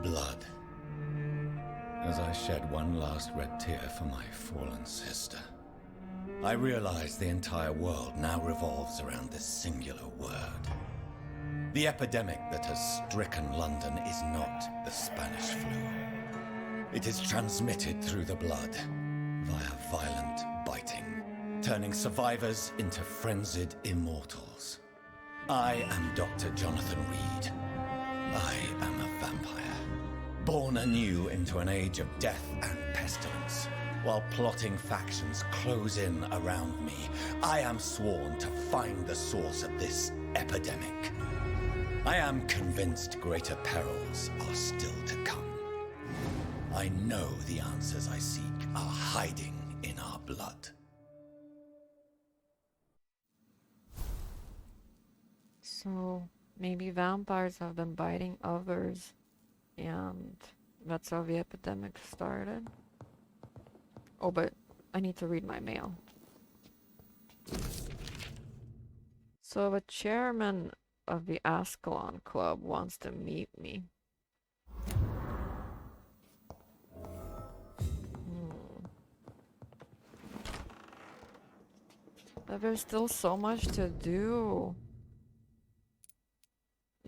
Blood. As I shed one last red tear for my fallen sister, I realize the entire world now revolves around this singular word. The epidemic that has stricken London is not the Spanish flu. It is transmitted through the blood, via violent biting, turning survivors into frenzied immortals. I am Dr. Jonathan Reed. I am a vampire, born anew into an age of death and pestilence. While plotting factions close in around me, I am sworn to find the source of this epidemic. I am convinced greater perils are still to come. I know the answers I seek are hiding in our blood. So maybe vampires have been biting others, and that's how the epidemic started. Oh, but I need to read my mail. So the chairman of the Escalated Club wants to meet me. But there's still so much to do.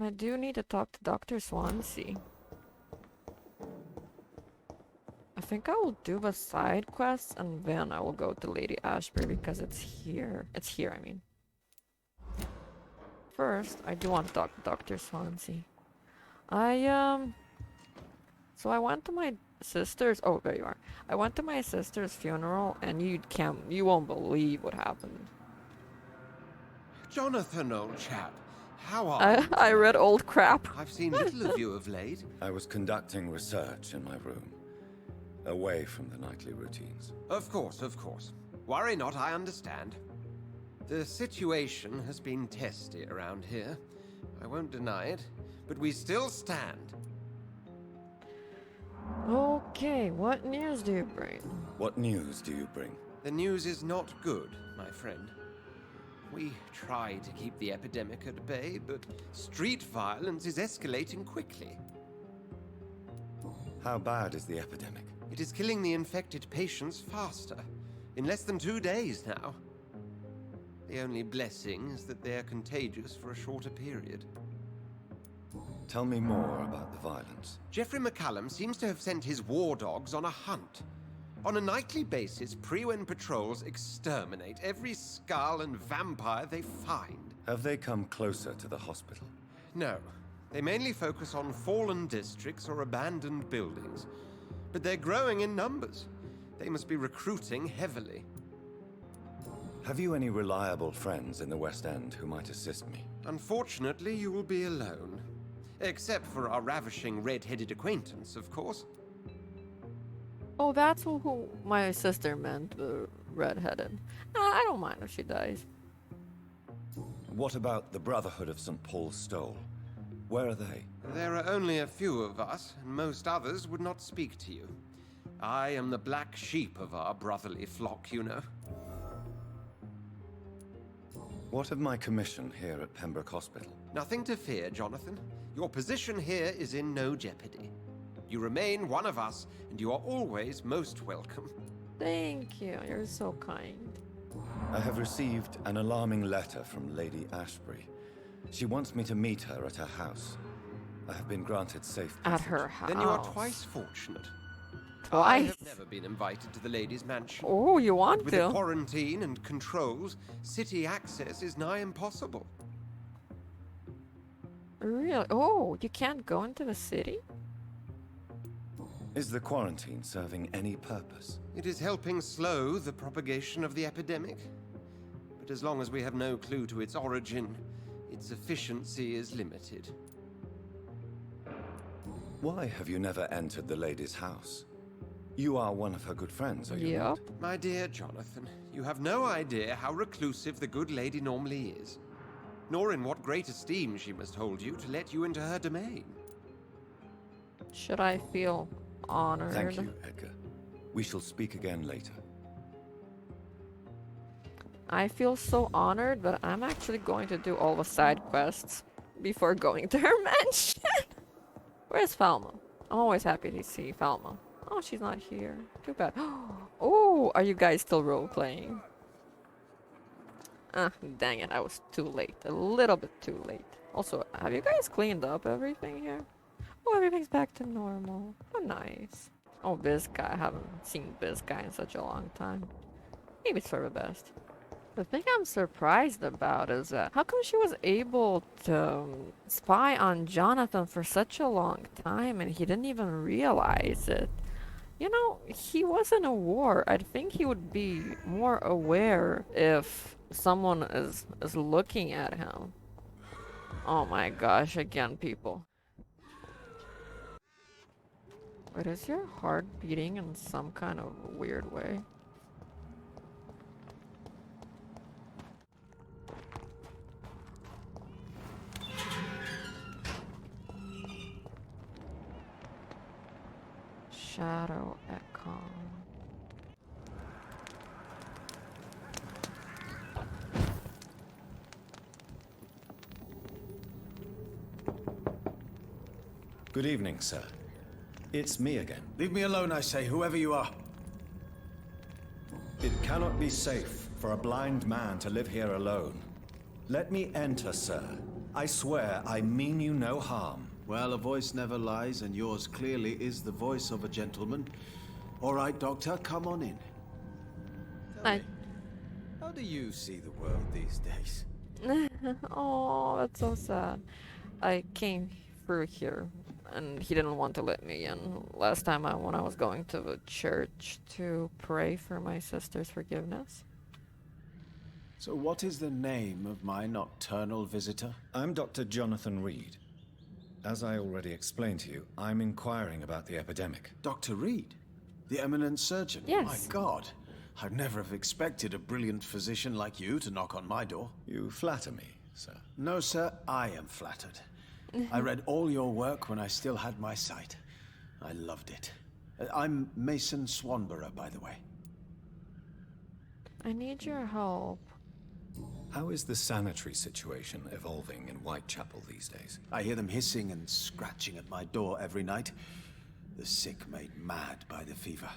I do need to talk to Dr. Swansea. I think I will do the side quests and then I will go to Lady Ashbury because it's here. It's here, I mean. First, I do want to talk to Dr. Swansea. So I went to my sister's, oh, there you are. I went to my sister's funeral and you won't believe what happened. Jonathan, old chap, how are you? I read old crap. I've seen little of you of late. I was conducting research in my room, away from the nightly routines. Of course, of course. Worry not, I understand. The situation has been testy around here. I won't deny it, but we still stand. Okay, what news do you bring? What news do you bring? The news is not good, my friend. We try to keep the epidemic at bay, but street violence is escalating quickly. How bad is the epidemic? It is killing the infected patients faster, in less than 2 days now. The only blessing is that they are contagious for a shorter period. Tell me more about the violence. Geoffrey McCallum seems to have sent his war dogs on a hunt. On a nightly basis, Prewen patrols exterminate every skull and vampire they find. Have they come closer to the hospital? No. They mainly focus on fallen districts or abandoned buildings. But they're growing in numbers. They must be recruiting heavily. Have you any reliable friends in the West End who might assist me? Unfortunately, you will be alone. Except for our ravishing red-headed acquaintance, of course. Oh, that's who my sister meant, the red-headed. I don't mind if she dies. What about the Brotherhood of St. Paul's Stole? Where are they? There are only a few of us, and most others would not speak to you. I am the black sheep of our brotherly flock, you know. What of my commission here at Pembroke Hospital? Nothing to fear, Jonathan. Your position here is in no jeopardy. You remain one of us, and you are always most welcome. Thank you, you're so kind. I have received an alarming letter from Lady Ashbury. She wants me to meet her at her house. I have been granted safe passage. At her house. Then you are twice fortunate. I Twice? have never been invited to the lady's mansion. Oh, you want With to? the quarantine and controls, city access is nigh impossible. Really? Oh, you can't go into the city? Is the quarantine serving any purpose? It is helping slow the propagation of the epidemic. But as long as we have no clue to its origin, its efficiency is limited. Why have you never entered the lady's house? You are one of her good friends, are you Yep. not? My dear Jonathan, you have no idea how reclusive the good lady normally is, nor in what great esteem she must hold you to let you into her domain. Should I feel honored? Thank you, Edgar. We shall speak again later. I feel so honored, but I'm actually going to do all the side quests before going to her mansion. Where's Falmo? I'm always happy to see Falma. Oh, she's not here. Too bad. Oh, are you guys still role-playing? Ah, dang it, I was too late. A little bit too late. Also, have you guys cleaned up everything here? Oh, everything's back to normal. Oh, nice. Oh, this guy. I haven't seen this guy in such a long time. Maybe it's for the best. The thing I'm surprised about is that how come she was able to spy on Jonathan for such a long time and he didn't even realize it? You know, he was in a war. I think he would be more aware if someone is looking at him. Oh my gosh, again, people. Wait, is your heart beating in some kind of weird way? Shadow Echo. Good evening, sir. It's me again. Leave me alone, I say, whoever you are. It cannot be safe for a blind man to live here alone. Let me enter, sir. I swear I mean you no harm. Well, a voice never lies, and yours clearly is the voice of a gentleman. All right, Doctor, come on in. Hi. How do you see the world these days? Oh, that's so sad. I came through here, and he didn't want to let me in. Last time when I was going to the church to pray for my sister's forgiveness. So what is the name of my nocturnal visitor? I'm Dr. Jonathan Reed. As I already explained to you, I'm inquiring about the epidemic. Dr. Reed? The eminent surgeon? Yes. My God. I'd never have expected a brilliant physician like you to knock on my door. You flatter me, sir. No, sir, I am flattered. I read all your work when I still had my sight. I loved it. I'm Mason Swanborough, by the way. I need your help. How is the sanitary situation evolving in Whitechapel these days? I hear them hissing and scratching at my door every night. The sick made mad by the fever.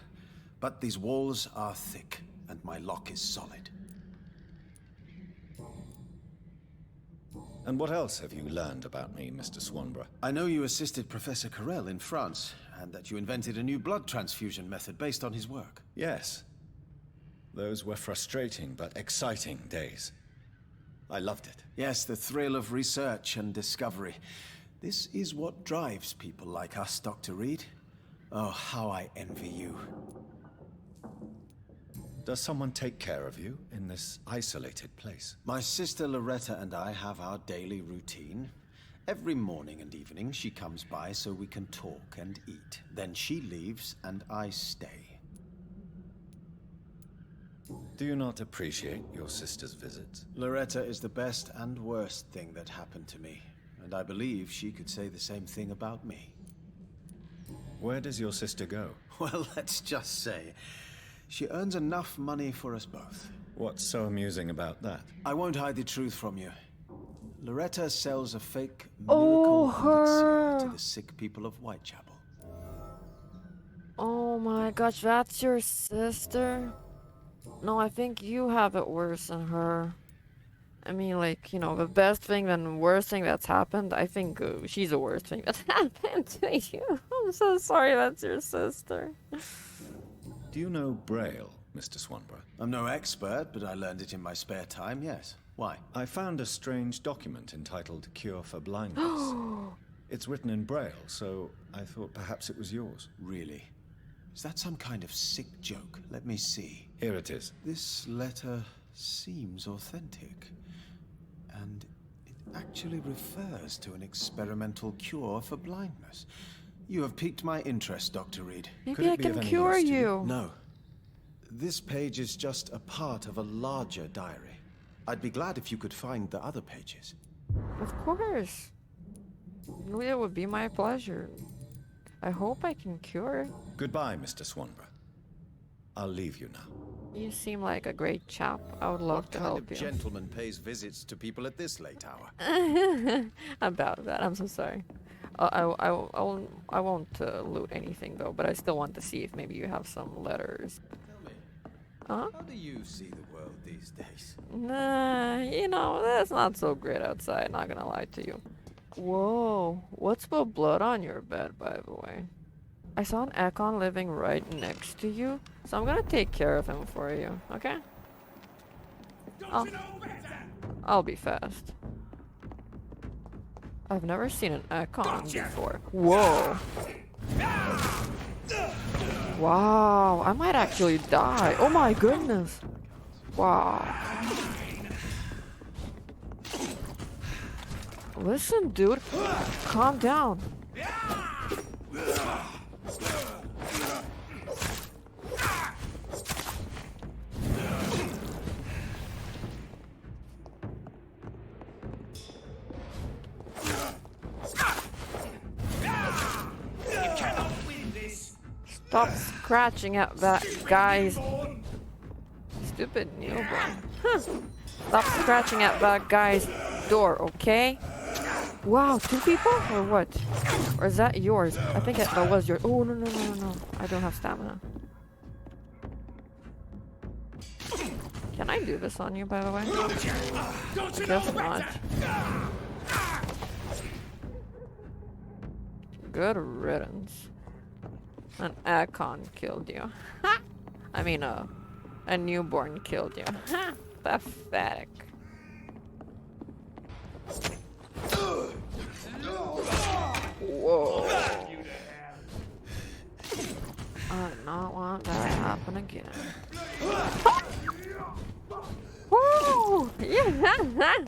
But these walls are thick, and my lock is solid. And what else have you learned about me, Mr. Swanborough? I know you assisted Professor Carell in France, and that you invented a new blood transfusion method based on his work. Yes. Those were frustrating but exciting days. I loved it. Yes, the thrill of research and discovery. This is what drives people like us, Dr. Reed. Oh, how I envy you. Does someone take care of you in this isolated place? My sister Loretta and I have our daily routine. Every morning and evening she comes by so we can talk and eat. Then she leaves and I stay. Do you not appreciate your sister's visits? Loretta is the best and worst thing that happened to me, and I believe she could say the same thing about me. Where does your sister go? Well, let's just say, she earns enough money for us both. What's so amusing about that? I won't hide the truth from you. Loretta sells a fake Oh, miracle her. elixir to the sick people of Whitechapel. Oh my gosh, that's your sister? No, I think you have it worse than her. I mean, like, you know, the best thing and worst thing that's happened, I think she's the worst thing that's happened to you. I'm so sorry that's your sister. Do you know Braille, Mr. Swanborough? I'm no expert, but I learned it in my spare time, yes. Why? I found a strange document entitled Cure for Blindness. It's written in Braille, so I thought perhaps it was yours. Really? Is that some kind of sick joke? Let me see. Here it is. This letter seems authentic. And it actually refers to an experimental cure for blindness. You have piqued my interest, Dr. Reed. Could Maybe it I be can of any cure use to you? you. No. This page is just a part of a larger diary. I'd be glad if you could find the other pages. Of course. It would be my pleasure. I hope I can cure it. Goodbye, Mr. Swanborough. I'll leave you now. You seem like a great chap. I would love What to kind help of you. gentleman pays visits to people at this late hour? About that, I'm so sorry. I won't loot anything though, but I still want to see if maybe you have some letters. Tell me, Huh? how do you see the world these days? Nah, you know, that's not so great outside, not gonna lie to you. Whoa, what's the blood on your bed, by the way? I saw an Ekon living right next to you, so I'm gonna take care of him for you, okay? I'll be fast. I've never seen an Ekon before. Whoa. Wow, I might actually die. Oh my goodness. Wow. Listen, dude. Calm down. Stop scratching at that guy's stupid newborn. Huh. Stop scratching at that guy's door, okay? Wow, 2 people or what? Or is that yours? I think that was yours. Oh, no. I don't have stamina. Can I do this on you, by the way? I guess not. Good riddance. An Ekon killed you. I mean, a newborn killed you. Pathetic. Whoa. I do not want that to happen again. Woo! Yeah!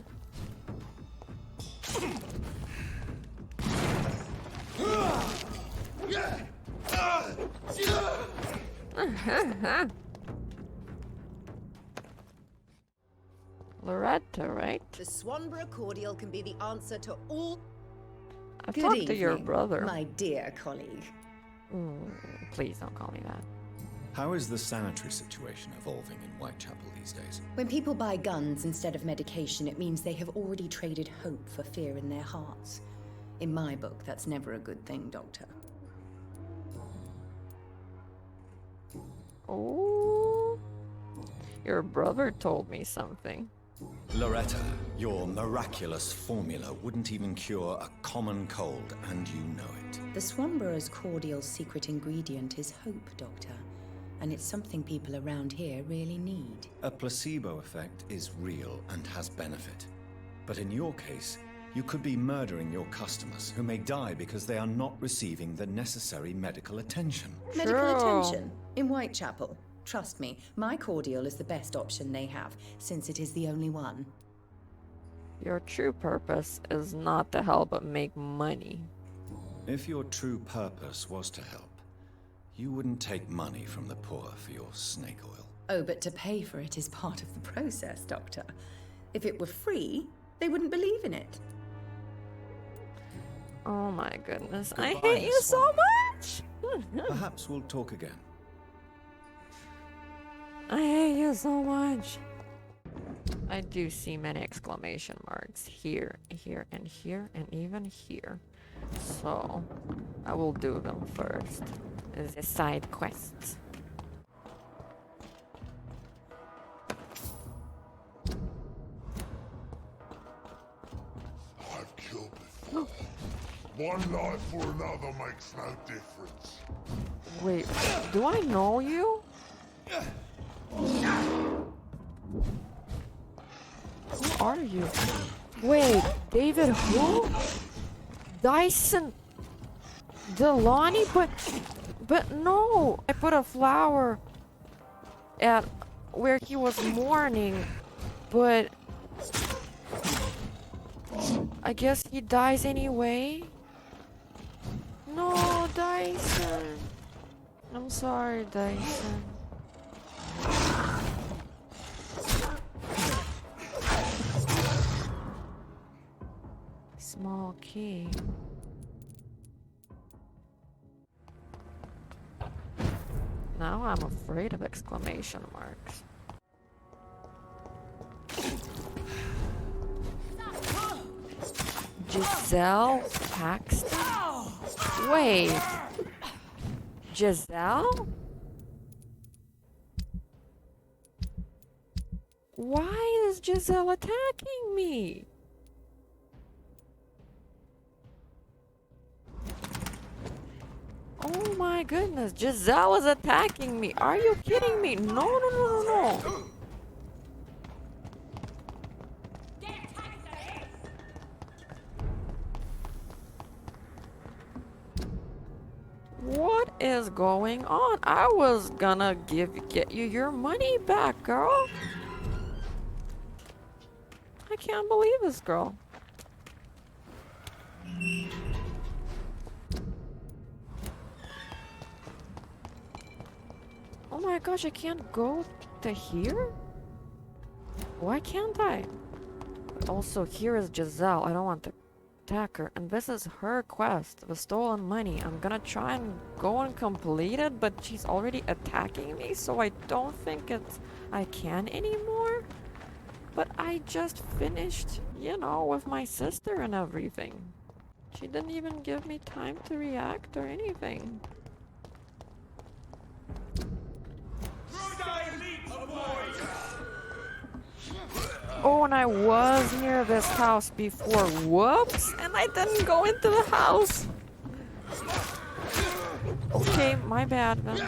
Loretta, right? The Swanborough cordial can be the answer to all. I've Good talked to your evening, brother. my dear colleague. Please don't call me that. How is the sanitary situation evolving in Whitechapel these days? When people buy guns instead of medication, it means they have already traded hope for fear in their hearts. In my book, that's never a good thing, Doctor. Oh, your brother told me something. Loretta, your miraculous formula wouldn't even cure a common cold, and you know it. The Swanborough's cordial's secret ingredient is hope, Doctor. And it's something people around here really need. A placebo effect is real and has benefit. But in your case, you could be murdering your customers who may die because they are not receiving the necessary medical attention. Medical attention in Whitechapel. Trust me, my cordial is the best option they have, since it is the only one. Your true purpose is not to help but make money. If your true purpose was to help, you wouldn't take money from the poor for your snake oil. Oh, but to pay for it is part of the process, Doctor. If it were free, they wouldn't believe in it. Oh my goodness, Goodbye, I hate you so much! Perhaps we'll talk again. I hate you so much. I do see many exclamation marks here, here, and here, and even here. So, I will do them first. As a side quests. I've killed before. One life for another makes no difference. Wait, do I know you? Who are you? Wait, David who? Dyson Delani? But no! I put a flower at where he was mourning, but I guess he dies anyway? No, Dyson. I'm sorry, Dyson. Small key. Now I'm afraid of exclamation marks. Giselle Paxton? Wait. Giselle? Why is Giselle attacking me? Oh my goodness, Giselle is attacking me. Are you kidding me? No, no, no, no, no. What is going on? I was gonna get you your money back, girl. I can't believe this girl. Oh my gosh, I can't go to here? Why can't I? Also, here is Giselle. I don't want to attack her. And this is her quest, the stolen money. I'm gonna try and go and complete it, but she's already attacking me, so I don't think I can anymore. But I just finished, you know, with my sister and everything. She didn't even give me time to react or anything. Oh, and I was near this house before. Whoops! And I didn't go into the house. Okay, my bad then.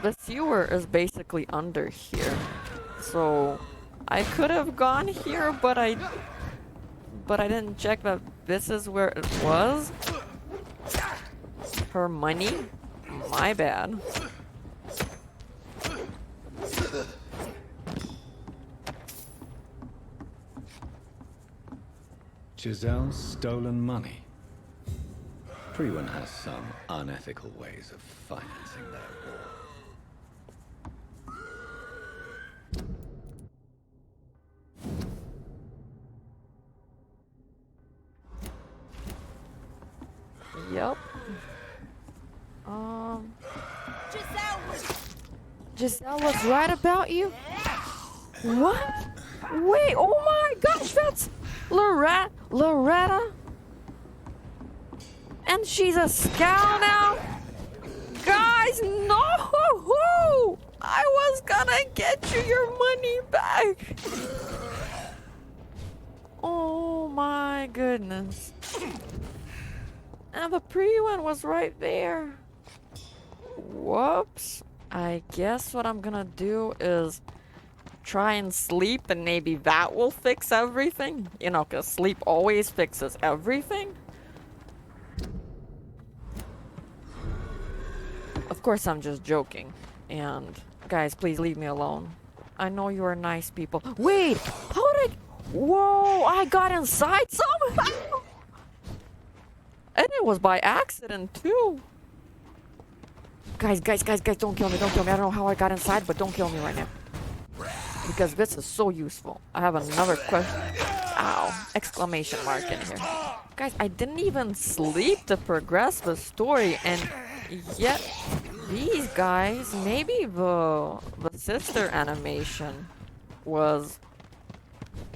The sewer is basically under here. So I could have gone here, but I didn't check that this is where it was. Her money? My bad. Giselle's stolen money. Priwen has some unethical ways of financing their war. Yep. Giselle was right about you? What? Wait, oh my gosh, that's Loretta? And she's a scout now? Guys, no! I was gonna get you your money back. Oh my goodness. And the pre-one was right there. Whoops. I guess what I'm gonna do is try and sleep and maybe that will fix everything. You know, because sleep always fixes everything. Of course, I'm just joking. And guys, please leave me alone. I know you are nice people. Wait! How did I... Whoa! I got inside somehow! And it was by accident, too. Guys, don't kill me, don't kill me. I don't know how I got inside, but don't kill me right now. Because this is so useful. I have another question. Ow. Exclamation mark in here. Guys, I didn't even sleep to progress the story, and yet these guys, maybe the sister animation was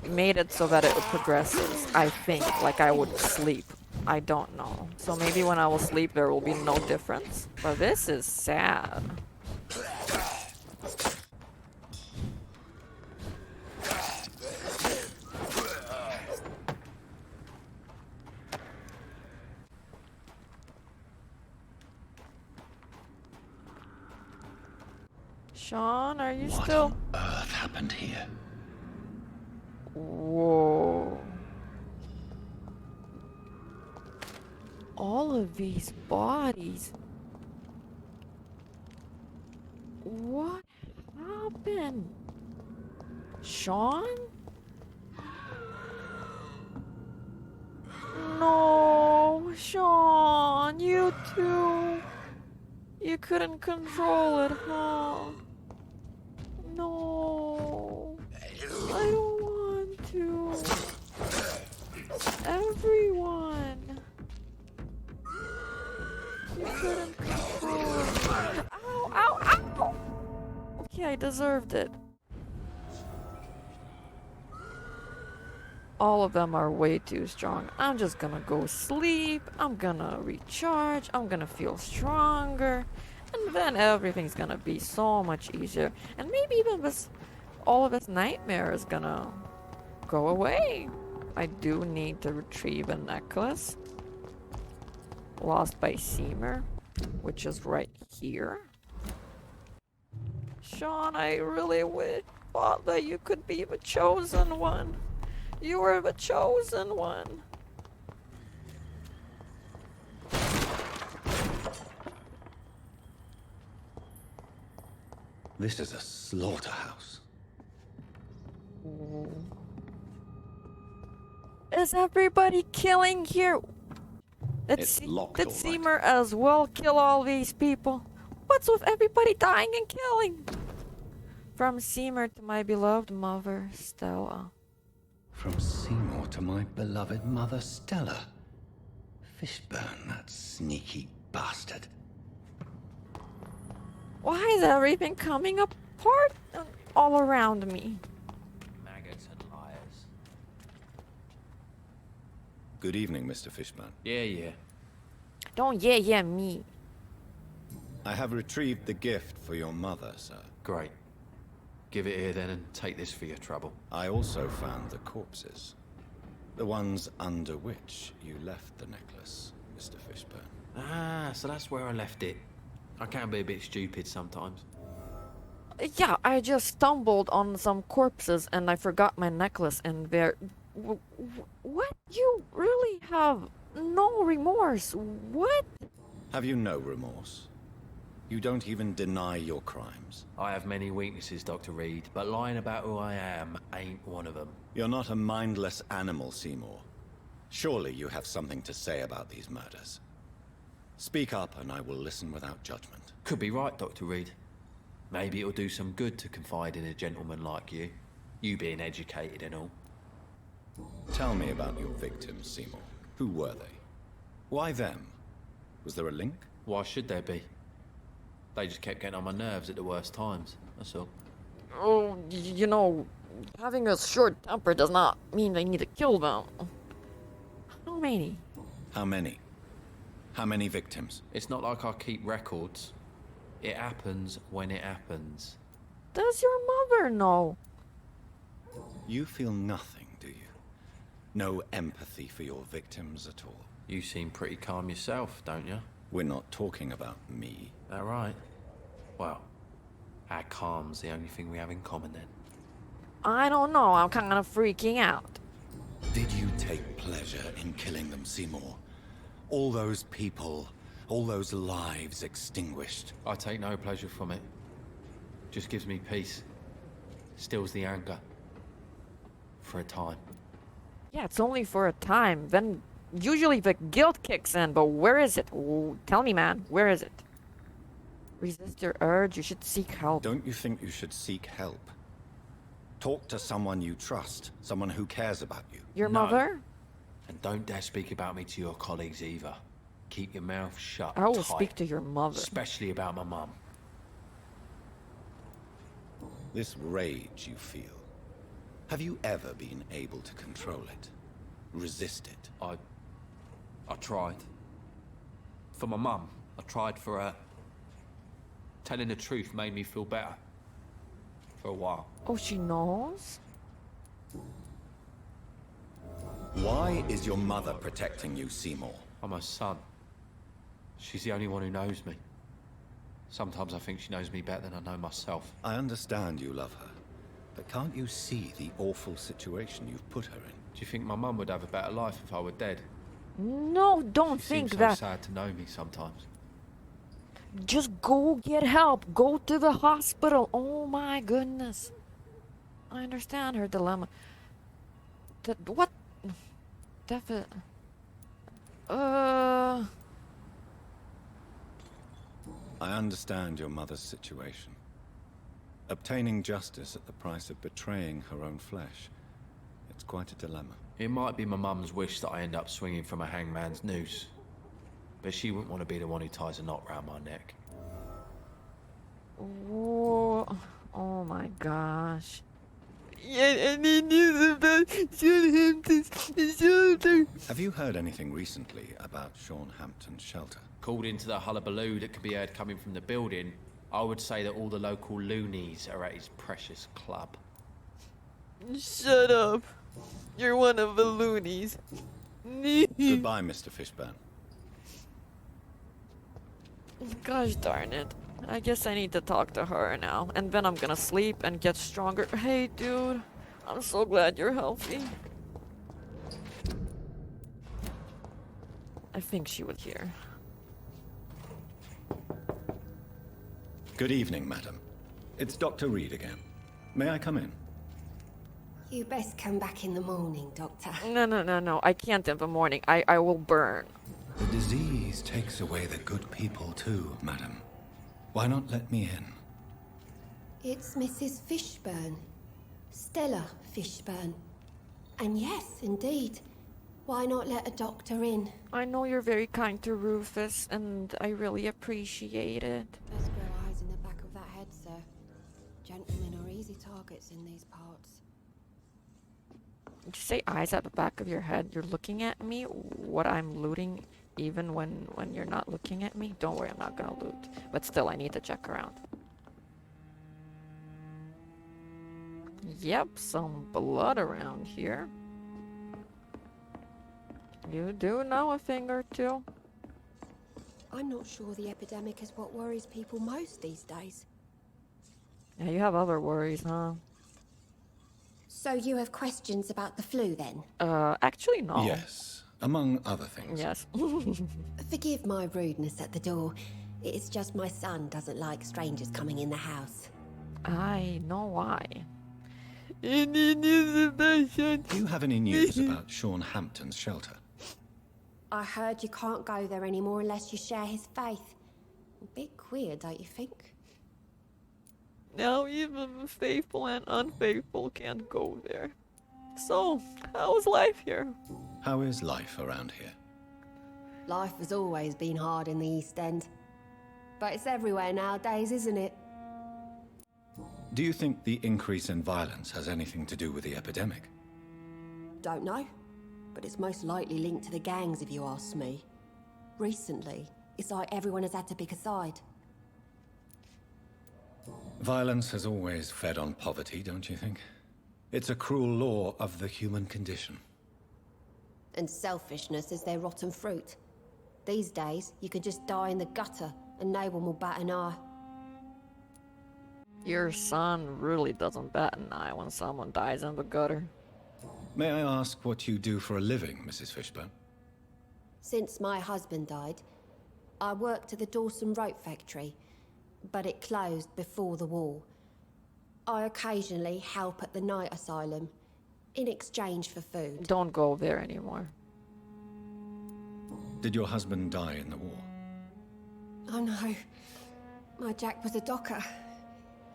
made it so that it progresses, I think, like I would sleep. I don't know. So maybe when I will sleep there will be no difference. But this is sad. Sean, are you still... What on earth happened here? Whoa. All of these bodies. What happened? Sean? No, Sean, you too. You couldn't control it, huh? No, I don't want to. Everyone. You couldn't control it. Ow, ow, ow! Okay, I deserved it. all of them are way too strong. I'm just gonna go sleep. I'm gonna recharge. I'm gonna feel stronger. And then everything's gonna be so much easier. And maybe even this, all of this nightmare is gonna go away. I do need to retrieve a necklace lost by Seymour, which is right here. Sean, I really thought that you could be the chosen one. You were the chosen one. This is a slaughterhouse. Is everybody killing here? It's locked, Did all right. Seymour as well kill all these people? What's with everybody dying and killing? From Seymour to my beloved mother, Stella. From Seymour to my beloved mother, Stella. Fishburne, that sneaky bastard. Why is everything coming apart all around me? Maggots and liars. Good evening, Mr. Fishburne. Yeah. Don't yeah me. I have retrieved the gift for your mother, sir. Great. Give it here then and take this for your trouble. I also found the corpses. The ones under which you left the necklace, Mr. Fishburne. Ah, so that's where I left it. I can be a bit stupid sometimes. Yeah, I just stumbled on some corpses and I forgot my necklace in there. What? You really have no remorse? What? Have you no remorse? You don't even deny your crimes. I have many weaknesses, Dr. Reed, but lying about who I am ain't one of them. You're not a mindless animal, Seymour. Surely you have something to say about these murders. Speak up and I will listen without judgment. Could be right, Dr. Reed. Maybe it'll do some good to confide in a gentleman like you. You being educated and all. Tell me about your victims, Seymour. Who were they? Why them? Was there a link? Why should there be? They just kept getting on my nerves at the worst times, that's all. Oh, you know, having a short temper does not mean I need to kill them. How many? How many? How many victims? It's not like I keep records. It happens when it happens. Does your mother know? You feel nothing, do you? No empathy for your victims at all? You seem pretty calm yourself, don't you? We're not talking about me. That right? Well, our calm's the only thing we have in common then. I don't know, I'm kind of freaking out. Did you take pleasure in killing them, Seymour? All those people, all those lives extinguished. I take no pleasure from it. Just gives me peace. Stills the anger. For a time. Yeah, it's only for a time. Then usually the guilt kicks in, but where is it? Ooh, tell me, man, where is it? Resist your urge, you should seek help. Don't you think you should seek help? Talk to someone you trust, someone who cares about you. Your No. mother? And don't dare speak about me to your colleagues either. Keep your mouth shut. I will tight. speak to your mother. Especially about my mum. This rage you feel, have you ever been able to control it? Resist it? I tried. For my mum. I tried for her. Telling the truth made me feel better. For a while. Oh, she knows? Why is your mother protecting you, Seymour? I'm her son. She's the only one who knows me. Sometimes I think she knows me better than I know myself. I understand you love her, but can't you see the awful situation you've put her in? Do you think my mum would have a better life if I were dead? No, don't She think seems so that. sad to know me sometimes. Just go get help. Go to the hospital. Oh my goodness. I understand her dilemma. What? I understand your mother's situation. Obtaining justice at the price of betraying her own flesh. It's quite a dilemma. It might be my mum's wish that I end up swinging from a hangman's noose. But she wouldn't want to be the one who ties a knot round my neck. Oh my gosh. And he knew about Hampton's shelter. Have you heard anything recently about Sean Hampton's shelter? According to the hullabaloo that can be heard coming from the building, I would say that all the local loonies are at his precious club. Shut up. You're one of the loonies. Goodbye, Mr. Fishburne. Gosh darn it. I guess I need to talk to her now. And then I'm gonna sleep and get stronger. Hey, dude. I'm so glad you're healthy. I think she was here. Good evening, madam. It's Dr. Reed again. May I come in? You best come back in the morning, Doctor. No. I can't in the morning. I will burn. The disease takes away the good people too, madam. Why not let me in? It's Mrs. Fishburne. Stella Fishburne. And yes, indeed. Why not let a doctor in? I know you're very kind to Rufus, and I really appreciate it. Best grow eyes in the back of that head, sir. Gentlemen are easy targets in these parts. Did you say eyes at the back of your head? You're looking at me? What I'm looting, even when you're not looking at me? Don't worry, I'm not gonna loot. But still, I need to check around. Yep, some blood around here. You do know a thing or two. I'm not sure the epidemic is what worries people most these days. Yeah, you have other worries, huh? So you have questions about the flu, then? Actually, no. Yes, among other things. Yes. Forgive my rudeness at the door. It's just my son doesn't like strangers coming in the house. I know why. Any news about Sean? Do you have any news about Sean Hampton's shelter? I heard you can't go there anymore unless you share his faith. A bit queer, don't you think? Now even the faithful and unfaithful can't go there. So, how's life here? How is life around here? Life has always been hard in the East End. But it's everywhere nowadays, isn't it? Do you think the increase in violence has anything to do with the epidemic? Don't know. But it's most likely linked to the gangs, if you ask me. Recently, it's like everyone has had to pick a side. Violence has always fed on poverty, don't you think? It's a cruel law of the human condition. And selfishness is their rotten fruit. These days, you can just die in the gutter, and no one will bat an eye. Your son really doesn't bat an eye when someone dies in the gutter. May I ask what you do for a living, Mrs. Fishburne? Since my husband died, I worked at the Dawson Rope Factory, but it closed before the war. I occasionally help at the night asylum, in exchange for food. Don't go there anymore. Did your husband die in the war? Oh no, my Jack was a docker.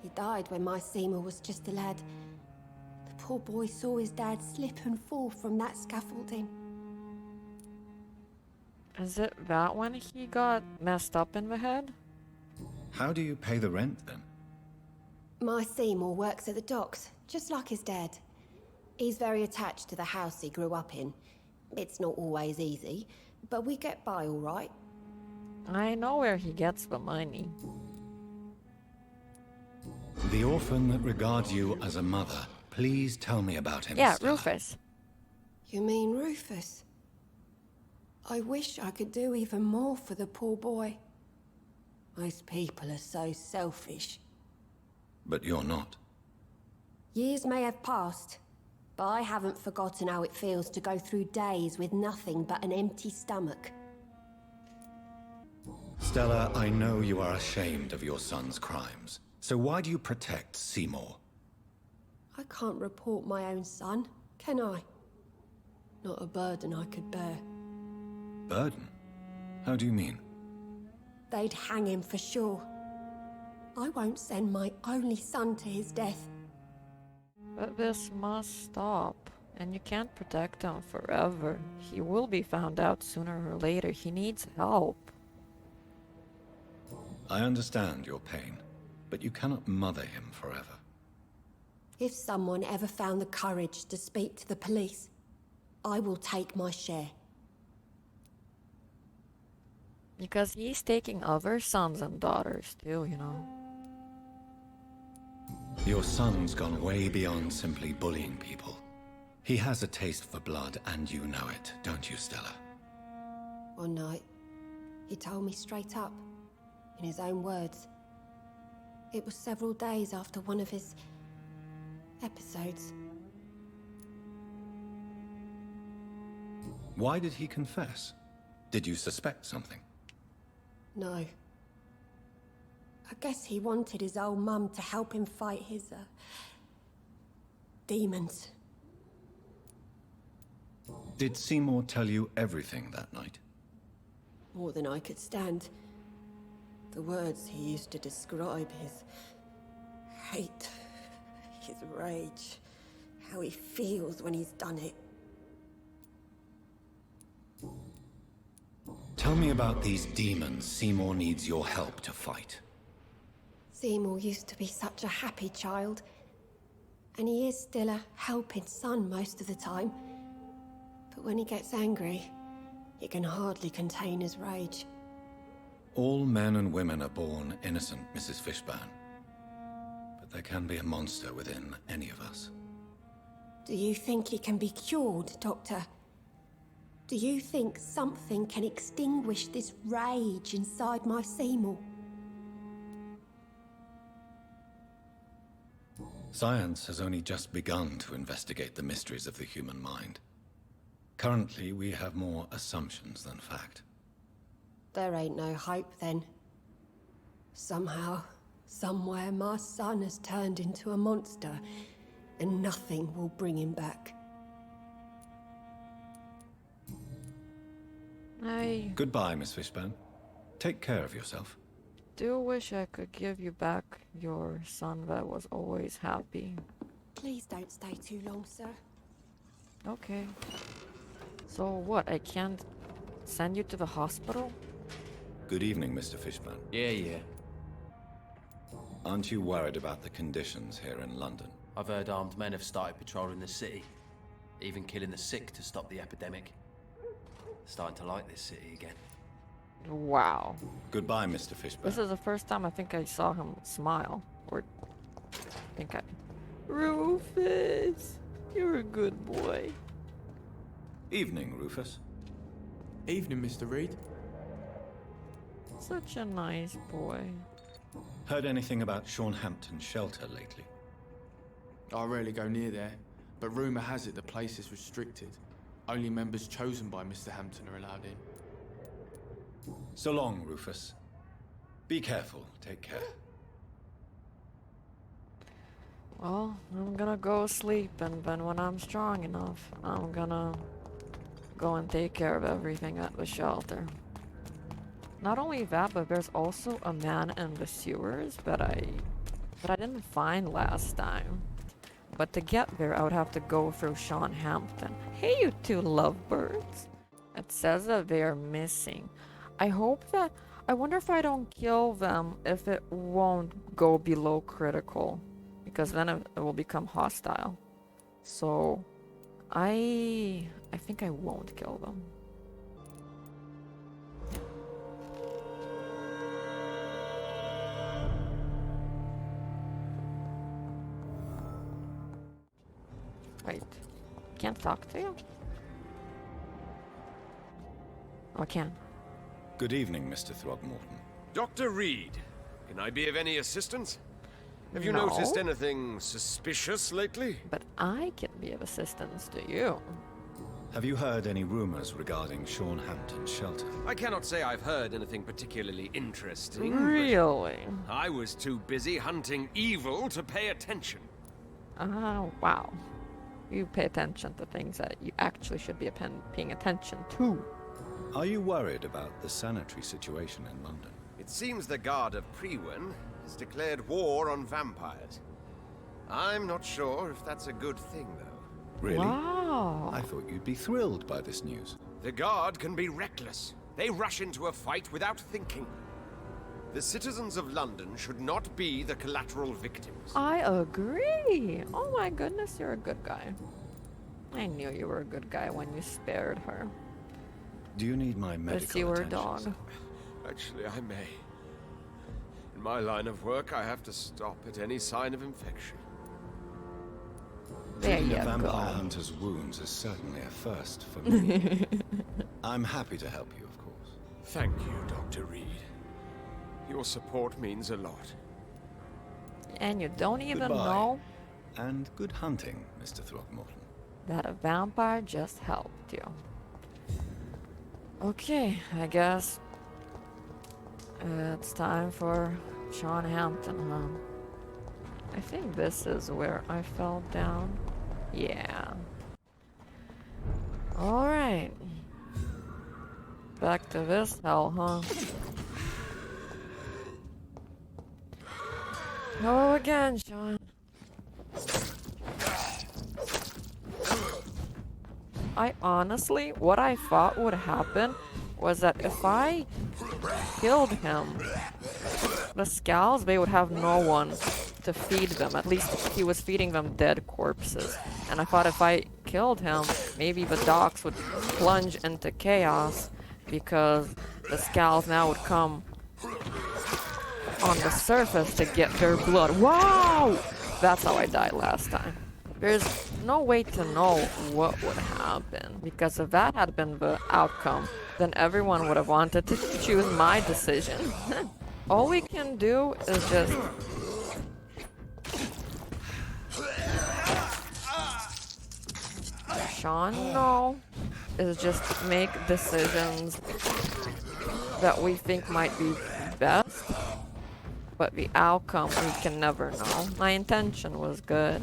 He died when my Seymour was just a lad. The poor boy saw his dad slip and fall from that scaffolding. Is it that when he got messed up in the head? How do you pay the rent, then? My Seymour works at the docks, just like his dad. He's very attached to the house he grew up in. It's not always easy, but we get by all right. I know where he gets the money. The orphan that regards you as a mother. Please tell me about him, Yeah, Stella. Rufus. You mean Rufus? I wish I could do even more for the poor boy. Most people are so selfish. But you're not. Years may have passed, but I haven't forgotten how it feels to go through days with nothing but an empty stomach. Stella, I know you are ashamed of your son's crimes. So why do you protect Seymour? I can't report my own son, can I? Not a burden I could bear. Burden? How do you mean? They'd hang him for sure. I won't send my only son to his death. But this must stop. And you can't protect him forever. He will be found out sooner or later. He needs help. I understand your pain, but you cannot mother him forever. If someone ever found the courage to speak to the police, I will take my share. Because he's taking other sons and daughters too, you know. Your son's gone way beyond simply bullying people. He has a taste for blood, and you know it, don't you, Stella? One night, he told me straight up, in his own words. It was several days after one of his episodes. Why did he confess? Did you suspect something? No. I guess he wanted his old mum to help him fight his, demons. Did Seymour tell you everything that night? More than I could stand. The words he used to describe his hate, his rage, how he feels when he's done it. Tell me about these demons Seymour needs your help to fight. Seymour used to be such a happy child, and he is still a helping son most of the time. But when he gets angry, he can hardly contain his rage. All men and women are born innocent, Mrs. Fishburne. But there can be a monster within any of us. Do you think he can be cured, Doctor? Do you think something can extinguish this rage inside my Seymour? Science has only just begun to investigate the mysteries of the human mind. Currently, we have more assumptions than fact. There ain't no hope then. Somehow, somewhere, my son has turned into a monster, and nothing will bring him back. I Goodbye, Miss Fishburne. Take care of yourself. do wish I could give you back your son that was always happy. Please don't stay too long, sir. Okay. So what, I can't send you to the hospital? Good evening, Mr. Fishburne. Yeah. Aren't you worried about the conditions here in London? I've heard armed men have started patrolling the city, even killing the sick to stop the epidemic. Starting to like this city again. Wow. Goodbye, Mr. Fishburne. This is the first time I think I saw him smile. Or I think I... Rufus! You're a good boy. Evening, Rufus. Evening, Mr. Reed. Such a nice boy. Heard anything about Hampton shelter lately? I rarely go near there, but rumour has it the place is restricted. Only members chosen by Mr. Hampton are allowed in. So long, Rufus. Be careful. Take care. Well, I'm gonna go sleep, and then when I'm strong enough, I'm gonna go and take care of everything at the shelter. Not only that, but there's also a man in the sewers that I didn't find last time. But to get there, I would have to go through Hampton. Hey, you two lovebirds! It says that they are missing. I wonder if I don't kill them, if it won't go below critical. Because then it will become hostile. So, I think I won't kill them. Wait, can't talk to you? Oh, I can. Good evening, Mr. Throgmorton. Dr. Reed, can I be of any assistance? Have you No. noticed anything suspicious lately? But I can be of assistance to you. Have you heard any rumors regarding Hampton shelter? I cannot say I've heard anything particularly interesting. but Really? I was too busy hunting evil to pay attention. Oh, wow. You pay attention to things that you actually should be paying attention to. Are you worried about the sanitary situation in London? It seems the Guard of Prewen has declared war on vampires. I'm not sure if that's a good thing, though. Really? Wow. I thought you'd be thrilled by this news. The Guard can be reckless. They rush into a fight without thinking. The citizens of London should not be the collateral victims. I agree. Oh my goodness, you're a good guy. I knew you were a good guy when you spared her. Do you need my medical But you were a attention, dog. sir? Actually, I may. In my line of work, I have to stop at any sign of infection. There Treating you a vampire go. hunter's wounds is certainly a first for me. I'm happy to help you, of course. Thank you, Dr. Reed. Your support means a lot. And you don't even Goodbye. know And good hunting, Mr. Throckmorton. that a vampire just helped you. Okay, I guess it's time for Sean Hampton, huh? I think this is where I fell down. Yeah. Alright. Back to this hell, huh? Hello again, Sean. I honestly, what I thought would happen was that if I killed him, the Scowls, they would have no one to feed them. At least he was feeding them dead corpses. And I thought if I killed him, maybe the docks would plunge into chaos because the Scowls now would come on the surface to get their blood. Wow! That's how I died last time. There's no way to know what would happen, because if that had been the outcome, then everyone would have wanted to choose my decision. All we can do is just... Sean, no. Is just make decisions that we think might be best, but the outcome we can never know. My intention was good,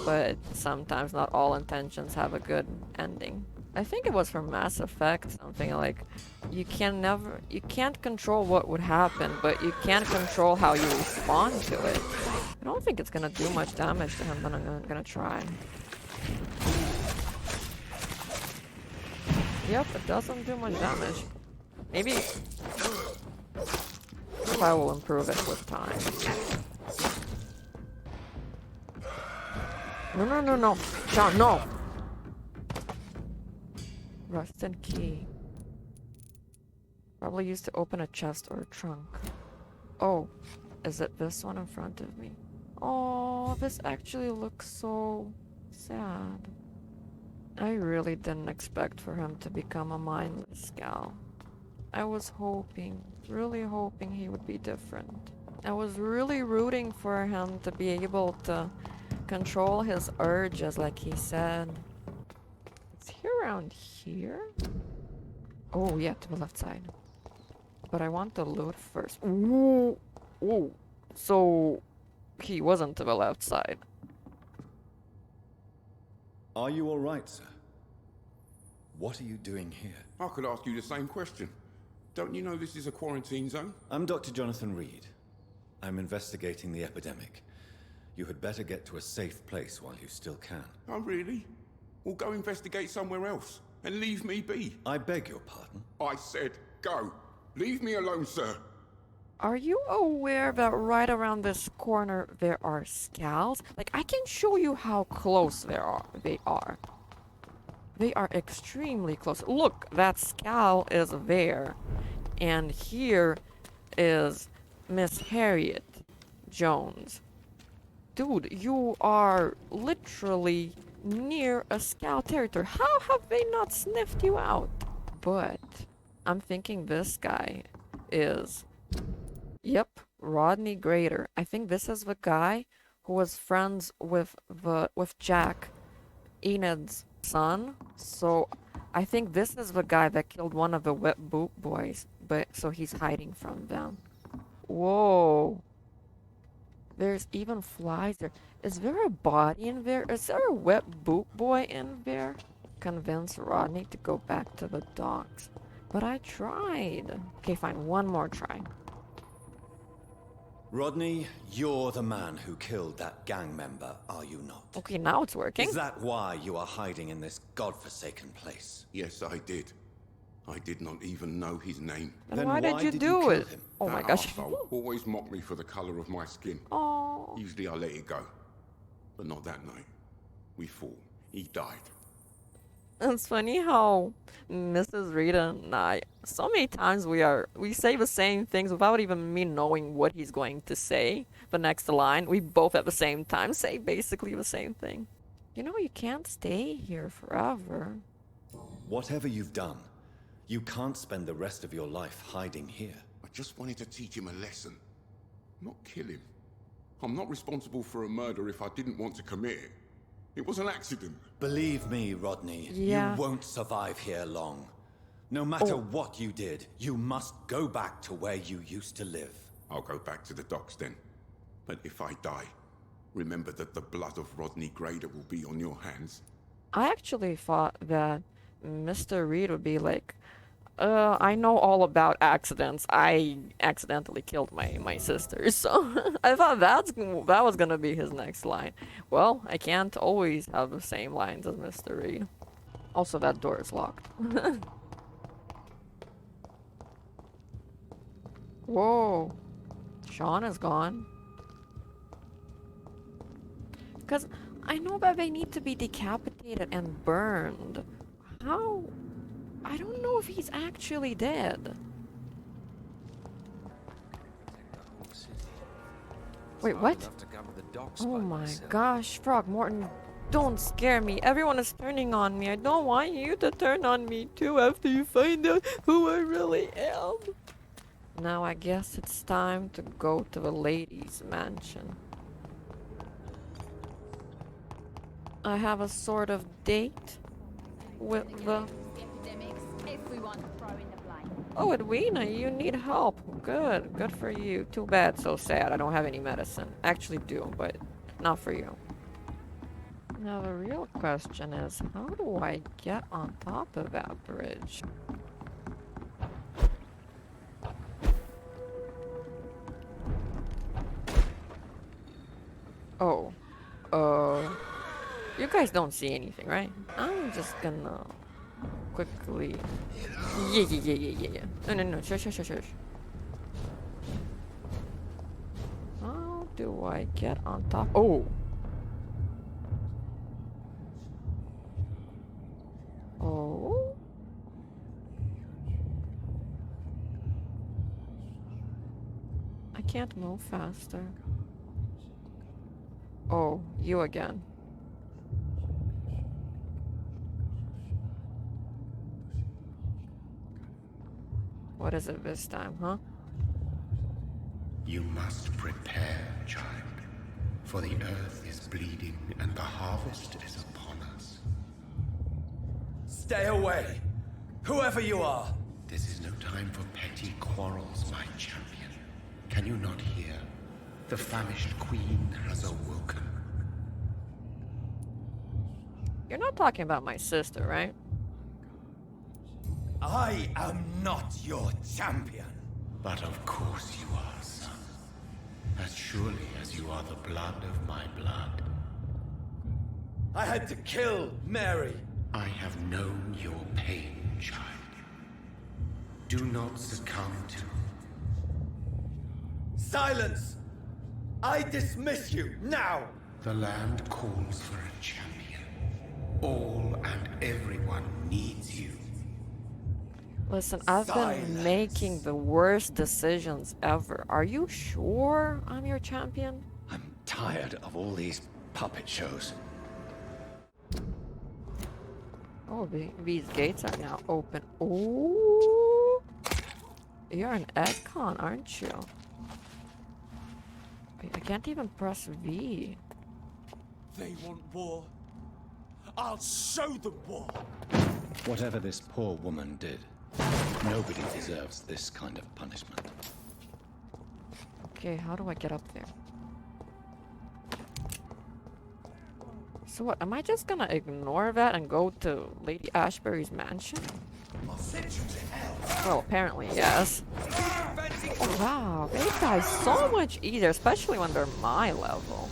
but sometimes not all intentions have a good ending. I think it was from Mass Effect, something like, you can't control what would happen, but you can control how you respond to it. I don't think it's gonna do much damage to him, but I'm gonna try. Yep, it doesn't do much damage. Maybe I will improve it with time. No. Sean, no! Rusted key. Probably used to open a chest or a trunk. Oh, is it this one in front of me? Oh, this actually looks so sad. I really didn't expect for him to become a mindless Scowl. I was hoping, really hoping he would be different. I was really rooting for him to be able to control his urges like he said. Is he around here? Oh yeah, to the left side. But I want to loot first. Ooh, ooh. So he wasn't to the left side. Are you all right, sir? What are you doing here? I could ask you the same question. Don't you know this is a quarantine zone? I'm Dr. Jonathan Reed. I'm investigating the epidemic. You had better get to a safe place while you still can. Oh, really? Well, go investigate somewhere else and leave me be. I beg your pardon? I said go. Leave me alone, sir. Are you aware that right around this corner there are Scowls? Like, I can show you how close they are. They are extremely close. Look, that Scowl is there. And here is Miss Harriet Jones. Dude, you are literally near a Scowl territory. How have they not sniffed you out? But I'm thinking this guy is... Yep, Rodney Grader. I think this is the guy who was friends with Jack, Enid's son. So I think this is the guy that killed one of the wet boot boys, but so he's hiding from them. Whoa. There's even flies there. Is there a body in there? Is there a wet boot boy in there? Convince Rodney to go back to the docks. But I tried. Okay, fine, one more try. Rodney, you're the man who killed that gang member, are you not? Okay, now it's working. Is that why you are hiding in this godforsaken place? Yes, I did. I did not even know his name. Then why did you do it? Oh my That gosh. arsehole always mocked me for the colour of my skin. Oh. Usually I let it go. But not that night. We fought. He died. It's funny how Mrs. Rita and I, so many times we say the same things without even me knowing what he's going to say. The next line, we both at the same time say basically the same thing. You know, you can't stay here forever. Whatever you've done, you can't spend the rest of your life hiding here. I just wanted to teach him a lesson. Not kill him. I'm not responsible for a murder if I didn't want to commit it. It was an accident. Believe me, Rodney, Yeah. you won't survive here long. No matter what you did, you must go back to where you used to live. I'll go back to the docks then. But if I die, remember that the blood of Rodney Grader will be on your hands. I actually thought that Mr. Reed would be like, I know all about accidents. I accidentally killed my sister. So I thought that was gonna be his next line. Well, I can't always have the same lines as Mr. Reed. Also, that door is locked. Whoa. Sean is gone. Because I know that they need to be decapitated and burned. How? I don't know if he's actually dead. Wait, what? Oh my gosh, Frogmorton, don't scare me. Everyone is turning on me. I don't want you to turn on me too after you find out who I really am. Now I guess it's time to go to the ladies' mansion. I have a sort of date with the... Oh, Edwina, you need help. Good, good for you. Too bad, so sad. I don't have any medicine. Actually do, but not for you. Now the real question is, how do I get on top of that bridge? Oh. You guys don't see anything, right? I'm just gonna quickly... Yeah. No. Shush. How do I get on top? Oh! Oh? I can't move faster. Oh, you again. What is it this time, huh? You must prepare, child, for the earth is bleeding and the harvest is upon us. Stay away! Whoever you are! This is no time for petty quarrels, my champion. Can you not hear? The famished queen has awoken. You're not talking about my sister, right? I am not your champion. But of course you are, son. As surely as you are the blood of my blood. I had to kill Mary. I have known your pain, child. Do not succumb to... Silence! I dismiss you, now! The land calls for a champion. All and everyone needs you. Listen, I've been making the worst decisions ever. Are you sure I'm your champion? I'm tired of all these puppet shows. Oh, these gates are now open. Ooh! You're an eggcon, aren't you? Wait, I can't even press V. They want war. I'll show them war. Whatever this poor woman did, nobody deserves this kind of punishment. Okay, how do I get up there? So what, am I just gonna ignore that and go to Lady Ashbury's mansion? Well, apparently, yes. Oh, wow, they die so much easier, especially when they're my level.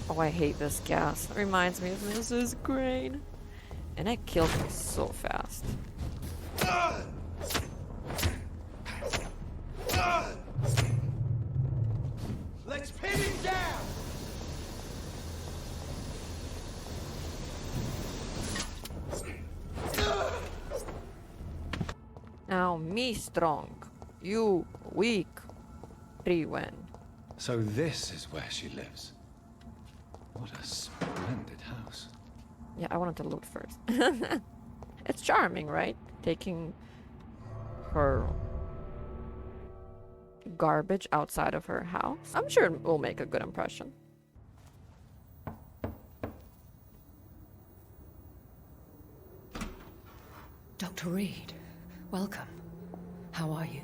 Oh, I hate this gas. It reminds me of Mrs. Crane. And it kills me so fast. Let's pin him down! Now me strong, you weak. Priwen. So this is where she lives. What a splendid house. Yeah, I wanted to loot first. It's charming, right? Taking her garbage outside of her house. I'm sure it will make a good impression. Dr. Reed, welcome. How are you?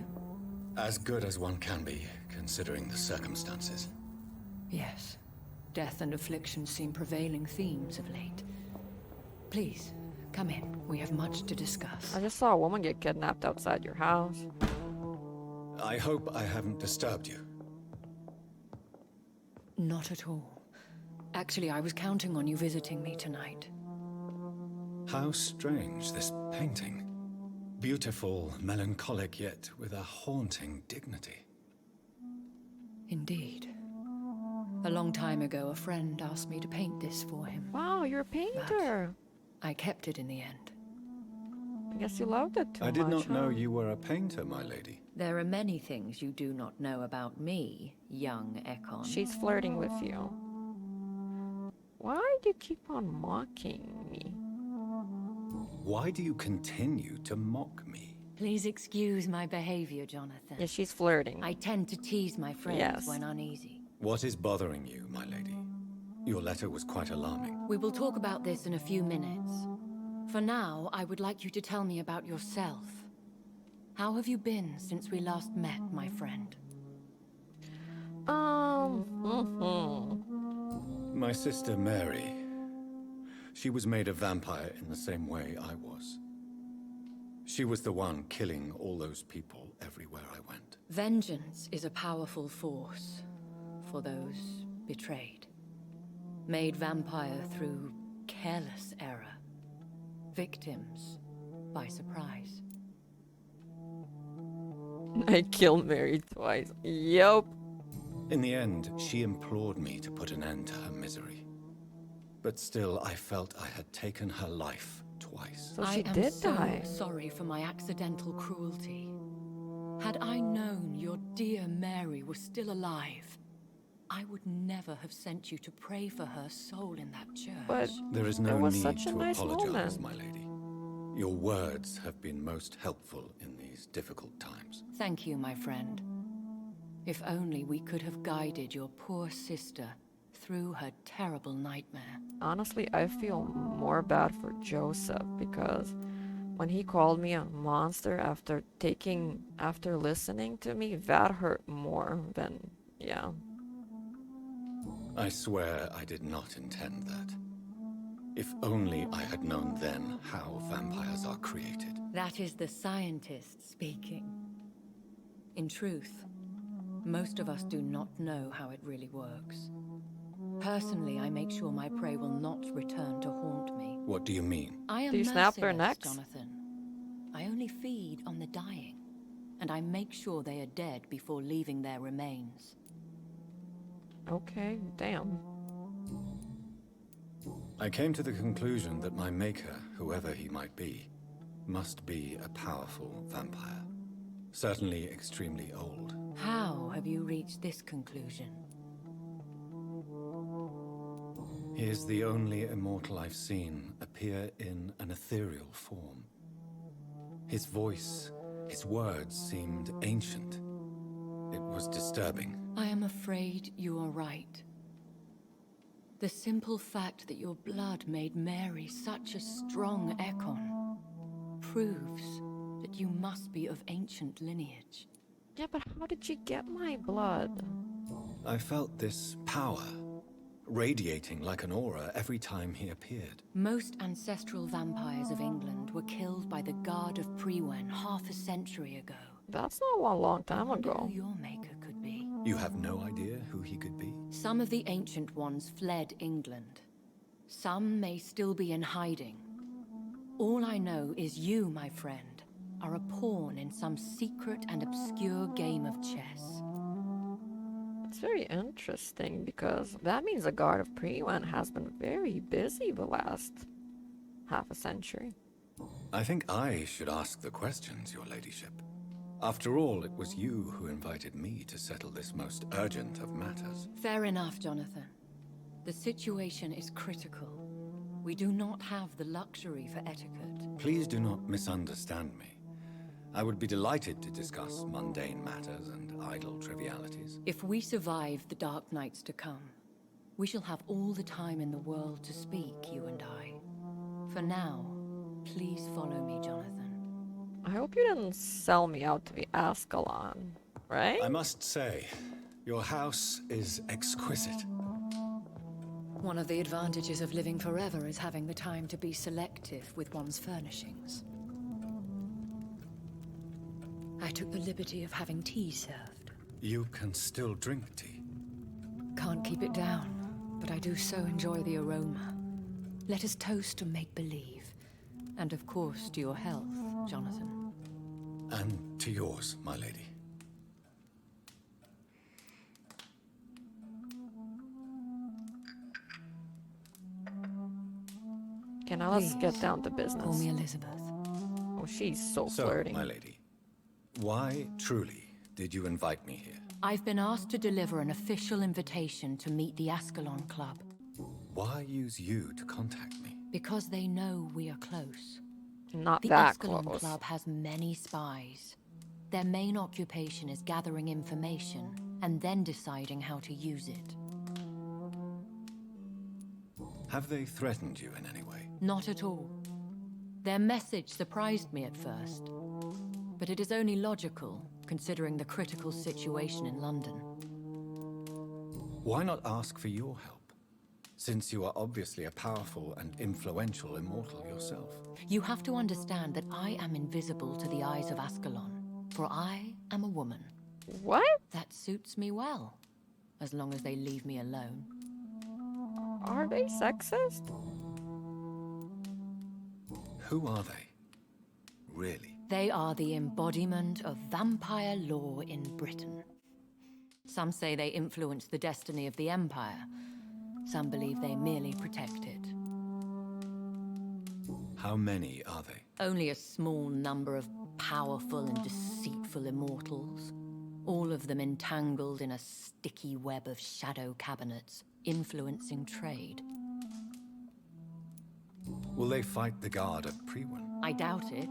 As good as one can be, considering the circumstances. Yes. Death and affliction seem prevailing themes of late. Please, come in. We have much to discuss. I just saw a woman get kidnapped outside your house. I hope I haven't disturbed you. Not at all. Actually, I was counting on you visiting me tonight. How strange, this painting. Beautiful, melancholic, yet with a haunting dignity. Indeed. A long time ago, a friend asked me to paint this for him. Wow, you're a painter. But I kept it in the end. I guess you loved it too much. I did not know huh? you were a painter, my lady. There are many things you do not know about me, young Ekon. She's flirting with you. Why do you keep on mocking me? Why do you continue to mock me? Please excuse my behavior, Jonathan. Yeah, she's flirting. I tend to tease my friends Yes. when uneasy. What is bothering you, my lady? Your letter was quite alarming. We will talk about this in a few minutes. For now, I would like you to tell me about yourself. How have you been since we last met, my friend? My sister Mary. She was made a vampire in the same way I was. She was the one killing all those people everywhere I went. Vengeance is a powerful force for those betrayed. Made vampire through careless error. Victims by surprise. I killed Mary twice. Yup. In the end, she implored me to put an end to her misery. But still, I felt I had taken her life twice. So she I am did so die. sorry for my accidental cruelty. Had I known your dear Mary was still alive, I would never have sent you to pray for her soul in that church. But There is it no was need such a to nice apologize, moment. my lady. Your words have been most helpful in these difficult times. Thank you, my friend. If only we could have guided your poor sister through her terrible nightmare. Honestly, I feel more bad for Joseph because when he called me a monster after listening to me, that hurt more than, yeah. I swear I did not intend that. If only I had known then how vampires are created. That is the scientist speaking. In truth, most of us do not know how it really works. Personally, I make sure my prey will not return to haunt me. What do you mean? I am Do you snap their merciless, necks? Jonathan. I only feed on the dying, and I make sure they are dead before leaving their remains. Okay, damn. I came to the conclusion that my maker, whoever he might be, must be a powerful vampire. Certainly extremely old. How have you reached this conclusion? He is the only immortal I've seen appear in an ethereal form. His voice, his words seemed ancient. It was disturbing. I am afraid you are right. The simple fact that your blood made Mary such a strong Ekon proves that you must be of ancient lineage. Yeah, but how did she get my blood? I felt this power, radiating like an aura every time he appeared. Most ancestral vampires of England were killed by the Guard of Priwen half a century ago. That's not a long time I wonder ago. who your maker could be. You have no idea who he could be? Some of the ancient ones fled England. Some may still be in hiding. All I know is you, my friend, are a pawn in some secret and obscure game of chess. It's very interesting because that means the Guard of Priwen has been very busy the last half a century. I think I should ask the questions, your ladyship. After all, it was you who invited me to settle this most urgent of matters. Fair enough, Jonathan. The situation is critical. We do not have the luxury for etiquette. Please do not misunderstand me. I would be delighted to discuss mundane matters and idle trivialities. If we survive the dark nights to come, we shall have all the time in the world to speak, you and I. For now, please follow me, Jonathan. I hope you didn't sell me out to the Ascalon, right? I must say, your house is exquisite. One of the advantages of living forever is having the time to be selective with one's furnishings. I took the liberty of having tea served. You can still drink tea. Can't keep it down, but I do so enjoy the aroma. Let us toast to make-believe. And of course, to your health, Jonathan. And to yours, my lady. Okay, now let's get down to business. Call me Elizabeth. Oh, she's so So, flirty. my lady, why truly did you invite me here? I've been asked to deliver an official invitation to meet the Ascalon Club. Why use you to contact me? Because they know we are close. Not The that Escalon close. Club has many spies. Their main occupation is gathering information and then deciding how to use it. Have they threatened you in any way? Not at all. Their message surprised me at first, but it is only logical, considering the critical situation in London. Why not ask for your help? Since you are obviously a powerful and influential immortal yourself. You have to understand that I am invisible to the eyes of Ascalon, for I am a woman. What? That suits me well, as long as they leave me alone. Are they sexist? Who are they? Really? They are the embodiment of vampire law in Britain. Some say they influence the destiny of the Empire. Some believe they merely protect it. How many are they? Only a small number of powerful and deceitful immortals, all of them entangled in a sticky web of shadow cabinets, influencing trade. Will they fight the Guard of Priwen? I doubt it.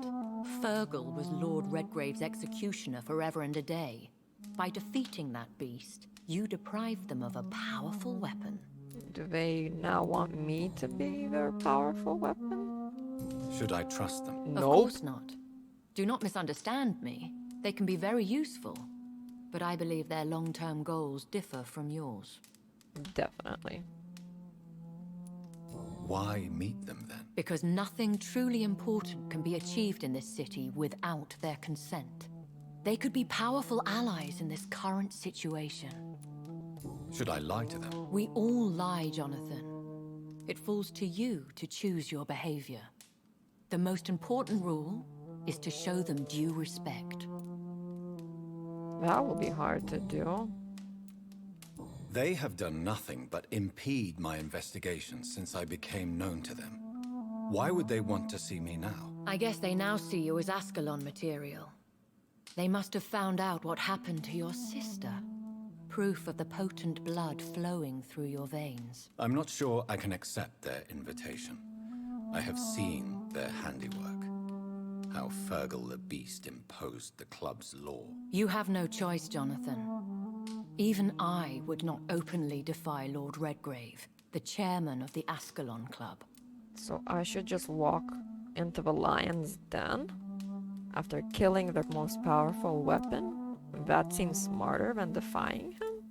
Fergal was Lord Redgrave's executioner forever and a day. By defeating that beast, you deprived them of a powerful weapon. Do they now want me to be their powerful weapon? Should I trust them? Of course not. Do not misunderstand me. They can be very useful. But I believe their long-term goals differ from yours. Definitely. Why meet them then? Because nothing truly important can be achieved in this city without their consent. They could be powerful allies in this current situation. Should I lie to them? We all lie, Jonathan. It falls to you to choose your behavior. The most important rule is to show them due respect. That will be hard to do. They have done nothing but impede my investigations since I became known to them. Why would they want to see me now? I guess they now see you as Ascalon material. They must have found out what happened to your sister. Proof of the potent blood flowing through your veins. I'm not sure I can accept their invitation. I have seen their handiwork. How Fergal the Beast imposed the club's law. You have no choice, Jonathan. Even I would not openly defy Lord Redgrave, the chairman of the Ascalon Club. So I should just walk into the lion's den after killing their most powerful weapon? That seems smarter than defying him?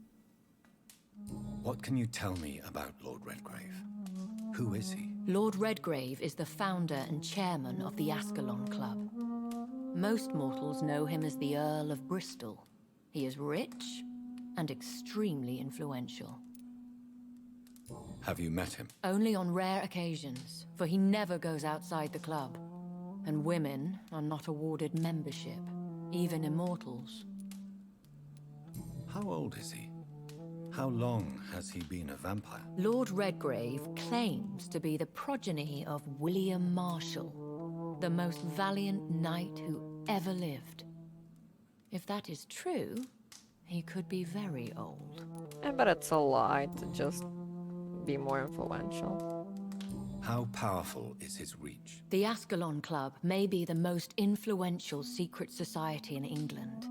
What can you tell me about Lord Redgrave? Who is he? Lord Redgrave is the founder and chairman of the Ascalon Club. Most mortals know him as the Earl of Bristol. He is rich and extremely influential. Have you met him? Only on rare occasions, for he never goes outside the club. and women are not awarded membership, even immortals. How old is he? How long has he been a vampire? Lord Redgrave claims to be the progeny of William Marshall, the most valiant knight who ever lived. If that is true, he could be very old. I bet it's a lie to just be more influential. How powerful is his reach? The Ascalon Club may be the most influential secret society in England.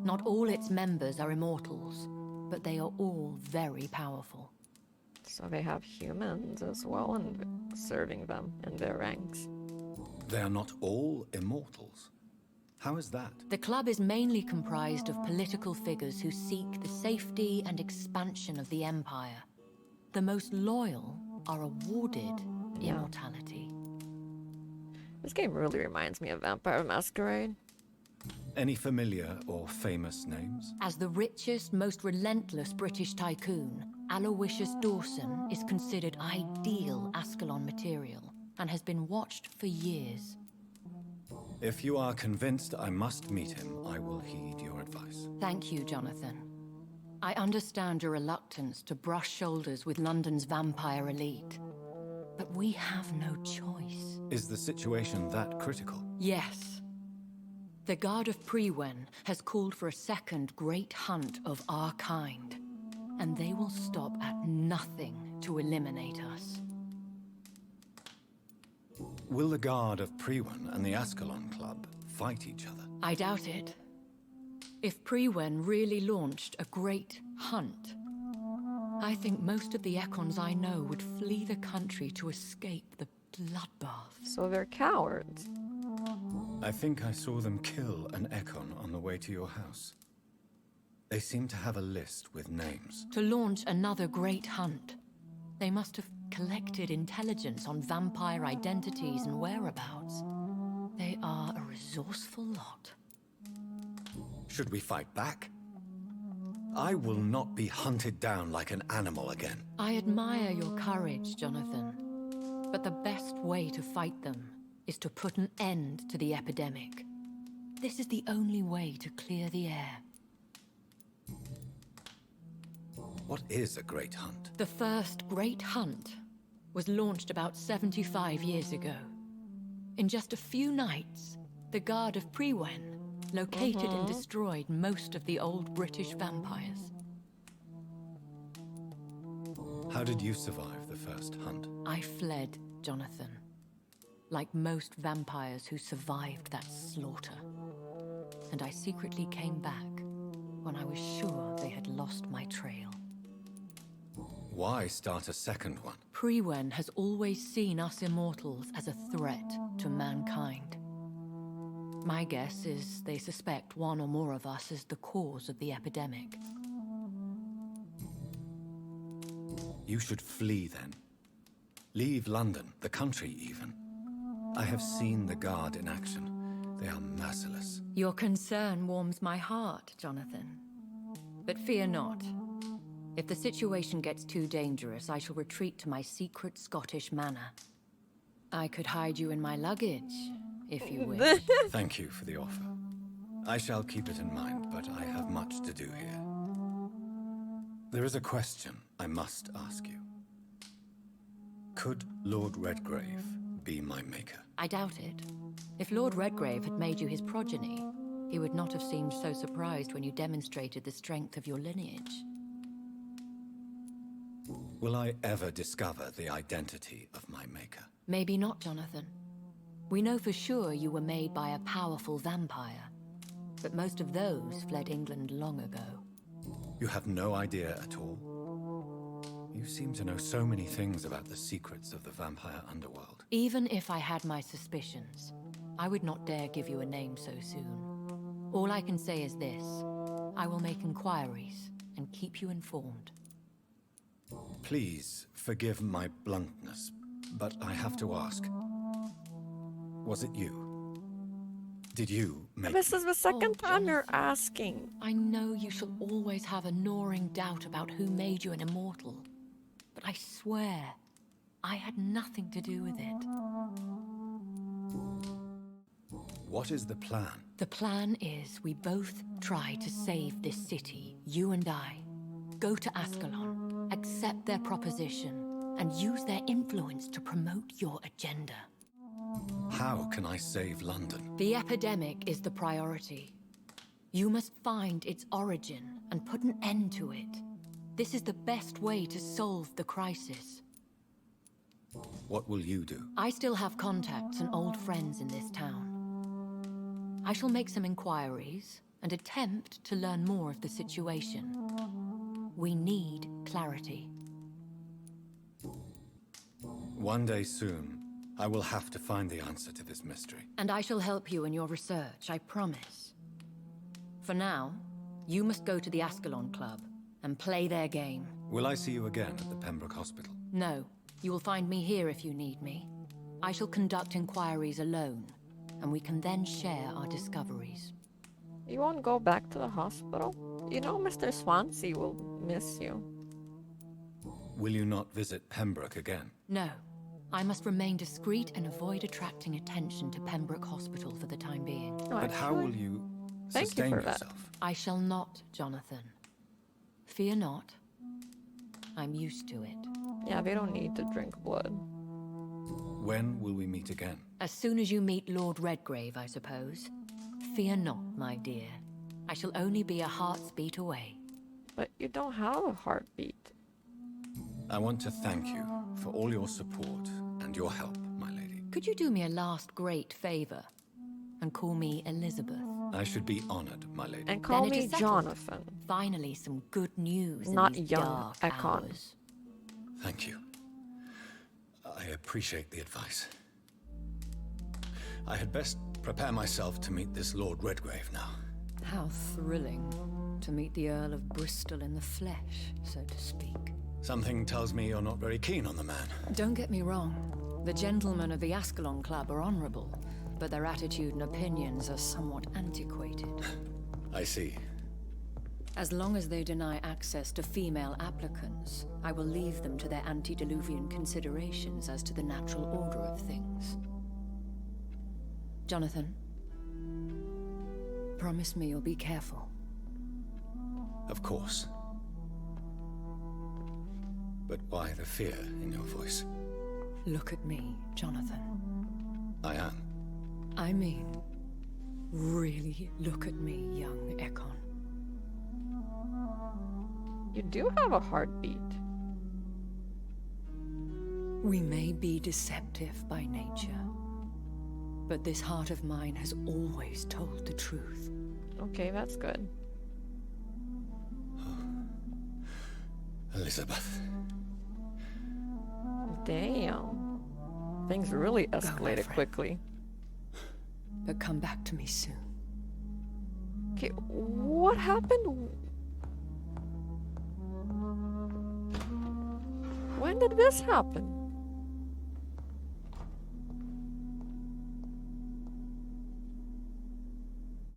Not all its members are immortals, but they are all very powerful. So they have humans as well and serving them in their ranks. They are not all immortals. How is that? The club is mainly comprised of political figures who seek the safety and expansion of the Empire. The most loyal are awarded immortality. This game really reminds me of Vampire Masquerade. Any familiar or famous names? As the richest, most relentless British tycoon, Aloysius Dawson is considered ideal Ascalon material and has been watched for years. If you are convinced I must meet him, I will heed your advice. Thank you, Jonathan. I understand your reluctance to brush shoulders with London's vampire elite, but we have no choice. Is the situation that critical? Yes. The Guard of Prewen has called for a second great hunt of our kind, and they will stop at nothing to eliminate us. Will the Guard of Prewen and the Ascalon Club fight each other? I doubt it. If Prewen really launched a great hunt, I think most of the Econs I know would flee the country to escape the bloodbath. So they're cowards. I think I saw them kill an Econ on the way to your house. They seem to have a list with names. To launch another great hunt, they must have collected intelligence on vampire identities and whereabouts. They are a resourceful lot. Should we fight back? I will not be hunted down like an animal again. I admire your courage, Jonathan. But the best way to fight them is to put an end to the epidemic. This is the only way to clear the air. What is a great hunt? The first great hunt was launched about 75 years ago. In just a few nights, the Guard of Prewen located and destroyed most of the old British vampires. How did you survive the first hunt? I fled, Jonathan. Like most vampires who survived that slaughter. And I secretly came back when I was sure they had lost my trail. Why start a second one? Prewen has always seen us immortals as a threat to mankind. My guess is they suspect one or more of us is the cause of the epidemic. You should flee then. Leave London, the country even. I have seen the Guard in action. They are merciless. Your concern warms my heart, Jonathan. But fear not. If the situation gets too dangerous, I shall retreat to my secret Scottish manor. I could hide you in my luggage, if you wish. Thank you for the offer. I shall keep it in mind, but I have much to do here. There is a question I must ask you. Could Lord Redgrave be my maker? I doubt it. If Lord Redgrave had made you his progeny, he would not have seemed so surprised when you demonstrated the strength of your lineage. Will I ever discover the identity of my maker? Maybe not, Jonathan. We know for sure you were made by a powerful vampire, but most of those fled England long ago. You have no idea at all? You seem to know so many things about the secrets of the vampire underworld. Even if I had my suspicions, I would not dare give you a name so soon. All I can say is this: I will make inquiries and keep you informed. Please forgive my bluntness, but I have to ask. Was it you? Did you make This is the second time you're Jonathan. asking. I know you shall always have a gnawing doubt about who made you an immortal, but I swear, I had nothing to do with it. What is the plan? The plan is we both try to save this city, you and I. Go to Ascalon, accept their proposition, and use their influence to promote your agenda. How can I save London? The epidemic is the priority. You must find its origin and put an end to it. This is the best way to solve the crisis. What will you do? I still have contacts and old friends in this town. I shall make some inquiries and attempt to learn more of the situation. We need clarity. One day soon, I will have to find the answer to this mystery. And I shall help you in your research, I promise. For now, you must go to the Ascalon Club and play their game. Will I see you again at the Pembroke Hospital? No, you will find me here if you need me. I shall conduct inquiries alone, and we can then share our discoveries. You won't go back to the hospital? You know Mr. Swansea will miss you. Will you not visit Pembroke again? No. I must remain discreet and avoid attracting attention to Pembroke Hospital for the time being. But how will you sustain yourself? I shall not, Jonathan. Fear not. I'm used to it. Yeah, we don't need to drink blood. When will we meet again? As soon as you meet Lord Redgrave, I suppose. Fear not, my dear. I shall only be a heart's beat away. But you don't have a heartbeat. I want to thank you for all your support and your help, my lady. Could you do me a last great favor and call me Elizabeth? I should be honored, my lady. And call Then it me is settled. Jonathan. Finally, some good news Not in these young dark Ekon. hours. Thank you. I appreciate the advice. I had best prepare myself to meet this Lord Redgrave now. How thrilling to meet the Earl of Bristol in the flesh, so to speak. Something tells me you're not very keen on the man. Don't get me wrong. The gentlemen of the Ascalon Club are honorable, but their attitude and opinions are somewhat antiquated. I see. As long as they deny access to female applicants, I will leave them to their antediluvian considerations as to the natural order of things. Jonathan, promise me you'll be careful. Of course. But why the fear in your voice? Look at me, Jonathan. I am. I mean, really look at me, young Ekon. You do have a heartbeat. We may be deceptive by nature, but this heart of mine has always told the truth. Okay, that's good. Elizabeth. Damn. Things really escalated quickly. But come back to me soon. Okay, what happened? When did this happen?